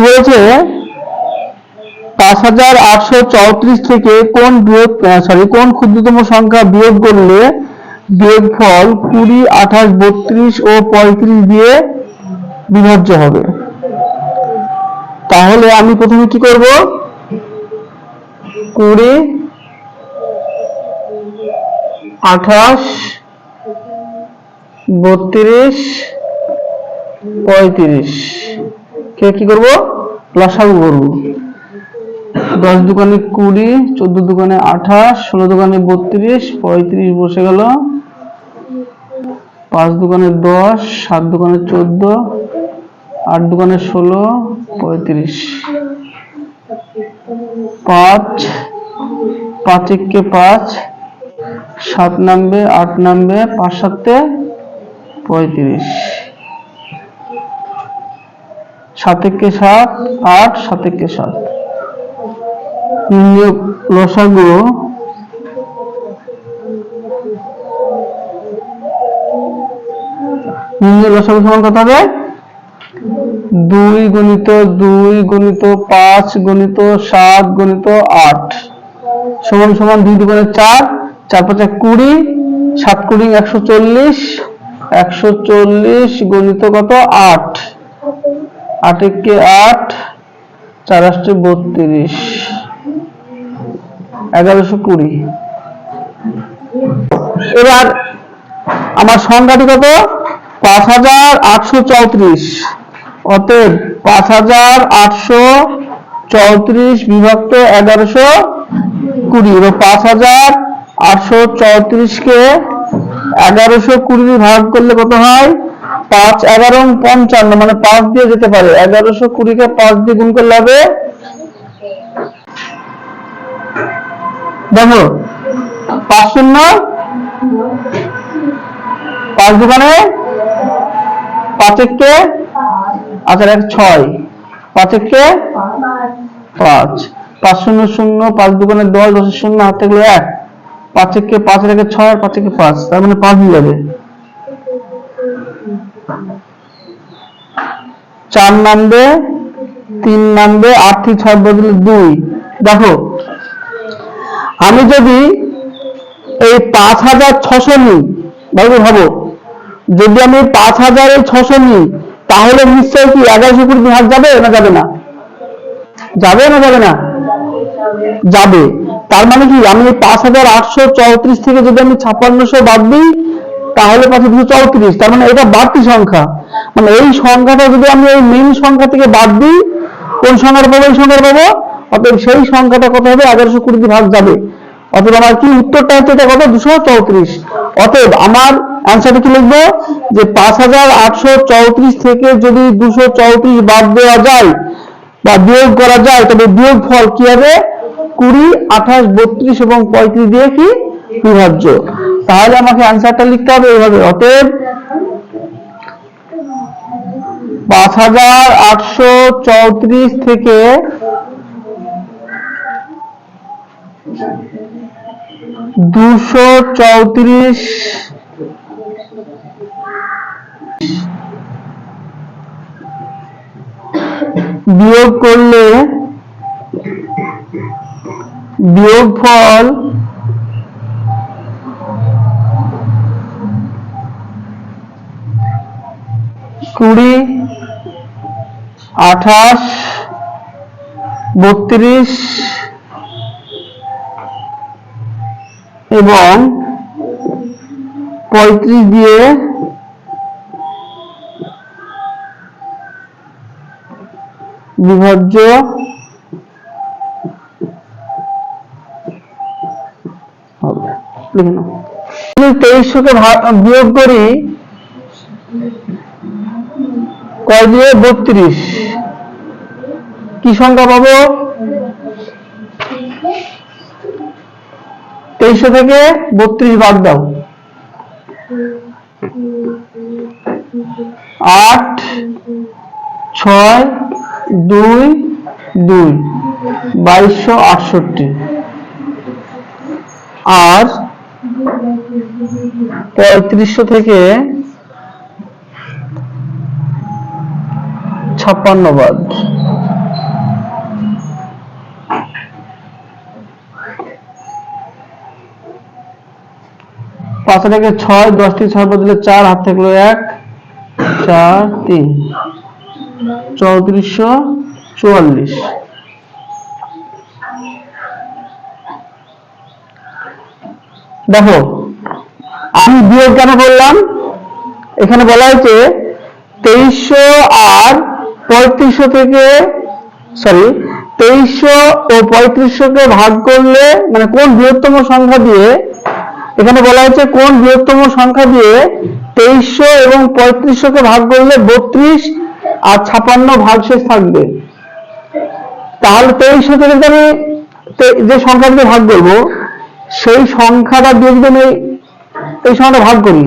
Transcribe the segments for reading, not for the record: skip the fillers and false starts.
বলেছে 5834 থেকে কোন ক্ষুদ্রতম সংখ্যা বিয়োগ করলে বিয়োগফল 20, 28, 32 ও 35 দিয়ে বিভাজ্য হবে। তাহলে আমি প্রথমে কি করব, 20, 28, 32, 35 কে কি করব, লসাগু করব। 10 দুগুণে 20, 14 দুগুণে 28, 16 দুগুণে 32, 35 বসে গেল, 5 দুগুণে 10, 7 দুগুণে 14, 8 দুগুণে 16, 35, 5, 5 একে 5, 7 নামবে, 8 নামবে, 5 7 35, 7 একে 7, 8, 7 একে 7। লসাগু সমান কত হবে, 2 গুণিত 2 গুণিত 5 গুণিত 7 গুণিত 8 সমান সমান 2 দুগুণে 4, 4 5 20, 7 20 140, 140 গুণিত কত 8, 8 একে 8, 4 8 32, 1120। এবার আমার সংখ্যাটি কত, 5834। অতএব 5834 বিভক্ত 1120 এবং 5834 কে 1120 ভাগ করলে কত হয়, 5 11 55, মানে 5 দিয়ে যেতে পারে। 1120 কে 5 দিয়ে গুণ করলে হবে, দেখো 5 শূন্য 5 দুগুণে 5 একে, আচ্ছা 6, 5 একে 5, 5 শূন্য শূন্য, 5 দুগুণে 10, 10 শূন্য হাত থেকে 1, 5 একে 5 একে 6, 5 একে 5, তার মানে 5 দিয়ে যাবে। 4 নামবে, 3 নামবে, 8 থেকে 6 বদলে 2। দেখো আমি যদি এই 5600 নিই, ভাবো যদি আমি 5600 নিই তাহলে নিশ্চয়ই কি 1120 ভাগ যাবে না যাবে না, যাবে না যাবে না, যাবে। তার মানে কি আমি 5834 থেকে যদি আমি 5600 বাদ দিই তাহলে পাচ্ছি 234, তার মানে এটা বাড়তি সংখ্যা। মানে এই সংখ্যাটা যদি আমি এই মেইন সংখ্যা থেকে বাদ দিই, কোন সংখ্যাটা পাবো, এই সংখ্যাটা পাবো। অতএব সেই সংখ্যাটা কত হবে, 1120 ভাগ যাবে। অতএব আমার কি উত্তরটা হচ্ছে, এটা কত, 234। অতএব আমার অ্যান্সারটা কি লিখবো, যে 5834 থেকে যদি 234 বাদ দেওয়া যায় বা বিয়োগ করা যায়, তবে বিয়োগ ফল কি হবে, 20, 28, 32 এবং 35 দিয়ে কি বিভাজ্য। তাহলে আমাকে অ্যান্সারটা লিখতে হবে এইভাবে। অতএব 5834 থেকে 234 বিয়োগ করলে বিয়োগফল 20, 28, 32 এবং 35 দিয়ে বিভাজ্য হবে। লিখে নাও। 2300 কে বিয়োগ করি কয় দিয়ে, 32, কি সংখ্যা পাবো, 2300 থেকে 32 বাদ দাও, 8, 6, 2, 2, 2268। আর 3500 থেকে 56 বাদ, 5 থেকে 6, 10 থেকে 6 বাদ দিলে 4, হাত থাকলো 1, 4, 3, 3444। দেখো আমি বিয়োগ কেন করলাম, এখানে বলা হয়েছে 2300 আর 3500 থেকে 2300 ও 3500 কে ভাগ করলে মানে কোন বৃহত্তম সংখ্যা দিয়ে, এখানে বলা হয়েছে কোন বৃহত্তম সংখ্যা দিয়ে 2300 এবং 3500 কে ভাগ করলে 32 আর 56 ভাগশেষ থাকবে। তাহলে 2300 থেকে আমি যে সংখ্যা দিয়ে ভাগ করবো সেই সংখ্যাটা দিয়ে যদি আমি এই সংখ্যাটা ভাগ করি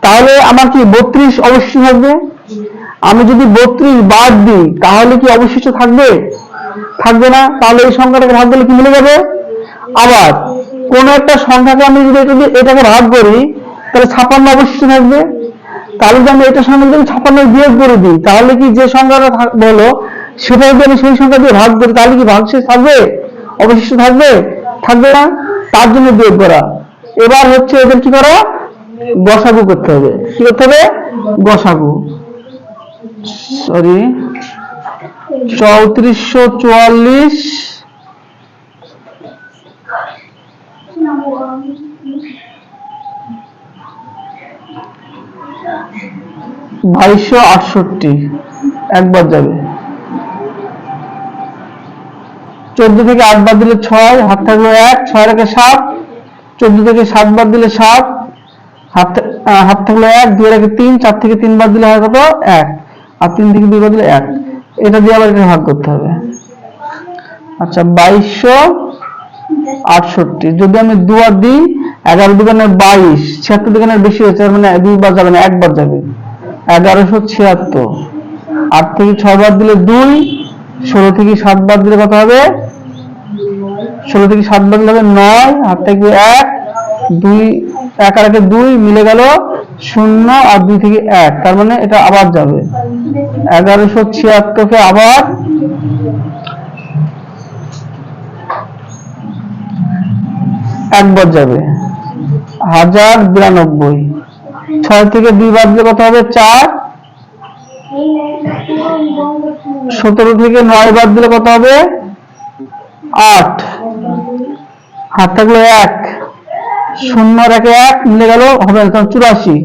তাহলে আমার কি 32 অবশ্যই থাকবে। আমি যদি 32 বাদ দিই তাহলে কি অবশিষ্ট থাকবে? থাকবে না। তাহলে এই সংখ্যাটাকে ভাগ করলে কি মিলে যাবে। আবার কোন একটা সংখ্যাকে আমি যদি এটাকে ভাগ করি তাহলে 56 অবশিষ্ট থাকবে। তাহলে যদি আমি এটার সঙ্গে যদি 56 বিয়োগ করে দিই তাহলে কি যে সংখ্যাটা হলো সেটা যদি আমি সেই সংখ্যা দিয়ে ভাগ করি তাহলে কি ভাগশেষ থাকবে? অবশিষ্ট থাকবে? থাকবে না। তার জন্য বিয়োগ করা। এবার হচ্ছে এদের কি করা, গসাগু করতে হবে। কি করতে হবে? গসাগু। 3444 2268 একবার যাবে। 14 থেকে 8 বাদ দিলে 6, হাত থাকলো 1, 6 রেখে 7, 14 থেকে 7 বাদ দিলে 7, হাত থাকলো 1, 2 রেখে 3, 4 থেকে 3 বাদ দিলে হয় কত? 1, আর 3 থেকে 2 বাদ দিলে 1। এটা দিয়ে আবার এটা ভাগ করতে হবে। আচ্ছা 2268 যদি আমি 2 আর দিই 11 দুগুণে 22, 76 দুগুণের বেশি হয়েছে মানে 2 বার যাবে না, 1 বার যাবে। 1176। 8 থেকে 6 বাদ দিলে 2, 16 থেকে 7 বাদ দিলে কত হবে? 16 থেকে 7 বাদ দিলে হবে 9, হাত থেকে 1, 2, 1 আর 2 মিলে গেল 0 আর 2 থেকে 1, তার মানে এটা আবার যাবে। 1176 কে আবার একবার যাবে। 1092। 6 থেকে 2 বাদ দিলে কত হবে? 4। 17 থেকে 9 বাদ দিলে কত হবে? 8। হাত থাকলো 1, 0 রেখে 1 মিলে গেল হবে 84।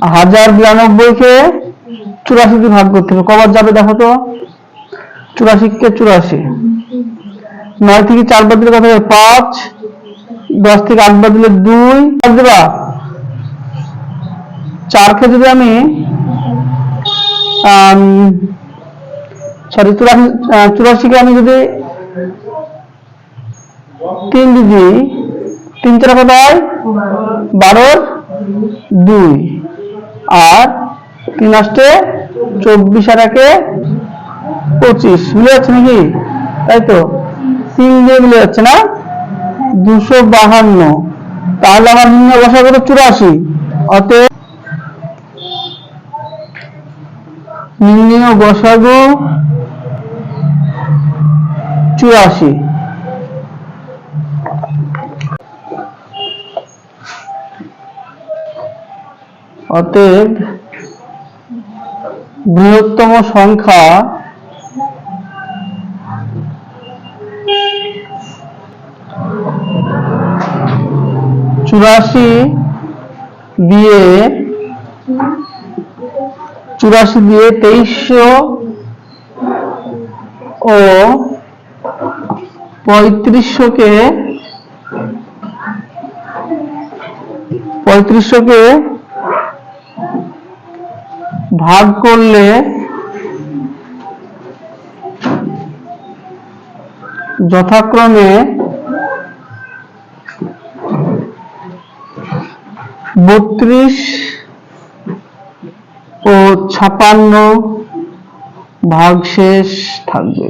1092 কে 84 দিয়ে ভাগ করতে হবে। কবার যাবে দেখো তো? 84 কে 84। 9 থেকে 4 বাদ দিলে কত হবে? 5। 10 থেকে 8 বাদ দিলে 2 বাদ দেবা। 4 কে যদি আমি 84 কে আমি যদি 3 দিই, 3 4 কত হয়? 12, 2 আর 3 আসতে 24 আর 1 25 মিলে যাচ্ছে নাকি? তাই তো 3 দিয়ে মিলে যাচ্ছে না? 252। তাহলে আমার নিম্ন গসাগু 84। অতএব নিম্ন গসাগু 84। অতএব বৃহত্তম সংখ্যা 84 দিয়ে 2300 ও 3500 কে ভাগ করলে যথাক্রমে 32 ও 56 ভাগশেষ থাকবে।